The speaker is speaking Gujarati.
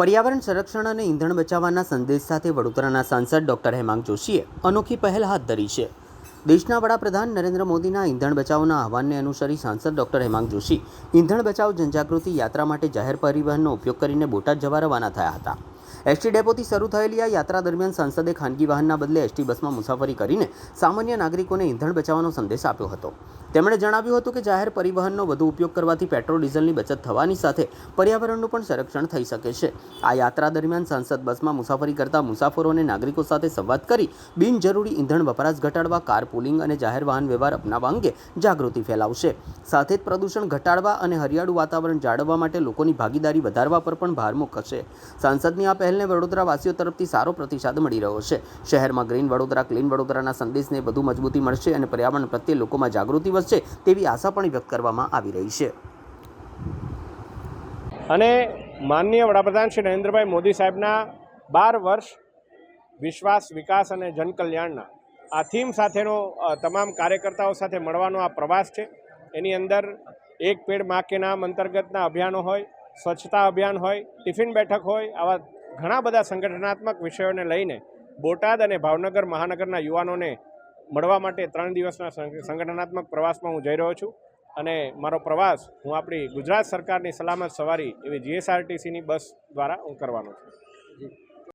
પર્યાવરણ સંરક્ષણ અને ઈંધણ બચાવવાના સંદેશ સાથે વડોદરાના સાંસદ ડૉક્ટર હેમાંગ જોશીએ અનોખી પહેલ હાથ ધરી છે। દેશના વડાપ્રધાન નરેન્દ્ર મોદીના ઈંધણ બચાવના આહવાનને અનુસરી સાંસદ ડૉક્ટર હેમાંગ જોશી ઈંધણ બચાવ જનજાગૃતિ યાત્રા માટે જાહેર પરિવહનનો ઉપયોગ કરીને બોટાદ જવા રવાના થયા હતા। એસટી ડેપોથી શરૂ થયેલી આ યાત્રા દરમિયાન સાંસદે ખાનગી વાહનના બદલે એસટી બસમાં મુસાફરી કરીને સામાન્ય નાગરિકોને ઈંધણ બચાવવાનો સંદેશ આપ્યો હતો। તેમણે જણાવ્યું હતું કે જાહેર પરિવહનનો વધુ ઉપયોગ કરવાથી પેટ્રોલ ડીઝલની બચત થવાની સાથે પર્યાવરણનું પણ સંરક્ષણ થઈ શકે છે। આ યાત્રા દરમિયાન સાંસદ બસમાં મુસાફરી કરતા મુસાફરો અને નાગરિકો સાથે સંવાદ કરી બિનજરૂરી ઈંધણ વપરાશ ઘટાડવા, કાર પુલિંગ અને જાહેર વાહન વ્યવહાર અપનાવવા અંગે જાગૃતિ ફેલાવશે। સાથે જ પ્રદૂષણ ઘટાડવા અને હરિયાળું વાતાવરણ જાળવવા માટે લોકોની ભાગીદારી વધારવા પર પણ ભાર મૂકશે। સાંસદની આ પહેલને વડોદરાવાસીઓ તરફથી સારો પ્રતિસાદ મળી રહ્યો છે। શહેરમાં ગ્રીન વડોદરા, ક્લીન વડોદરાના સંદેશને વધુ મજબૂતી મળશે અને પર્યાવરણ પ્રત્યે લોકોમાં જાગૃતિ વધશે તેવી આશા પણ વ્યક્ત કરવામાં આવી રહી છે। અને માનનીય વડાપ્રધાન શ્રી નરેન્દ્રભાઈ મોદી સાહેબના 12 વર્ષ વિશ્વાસ, વિકાસ અને જનકલ્યાણના આ થીમ સાથેનો તમામ કાર્યકર્તાઓ સાથે મળવાનો આ પ્રવાસ છે। એની અંદર એક પેડ માં કે નામ અંતર્ગતના અભિયાનો હોય, સ્વચ્છતા અભિયાન હોય, ટિફિન બેઠક હોય, આવા ઘણા બધા સંગઠનાત્મક વિષયોને લઈને બોટાદ અને ભાવનગર મહાનગરના યુવાનોને મળવા માટે 3 દિવસના સંગઠનાત્મક પ્રવાસમાં હું જઈ રહ્યો છું। અને મારો પ્રવાસ હું આપણી ગુજરાત સરકારની સલામત સવારી એવી GSRTCની બસ દ્વારા હું કરવાનો છું।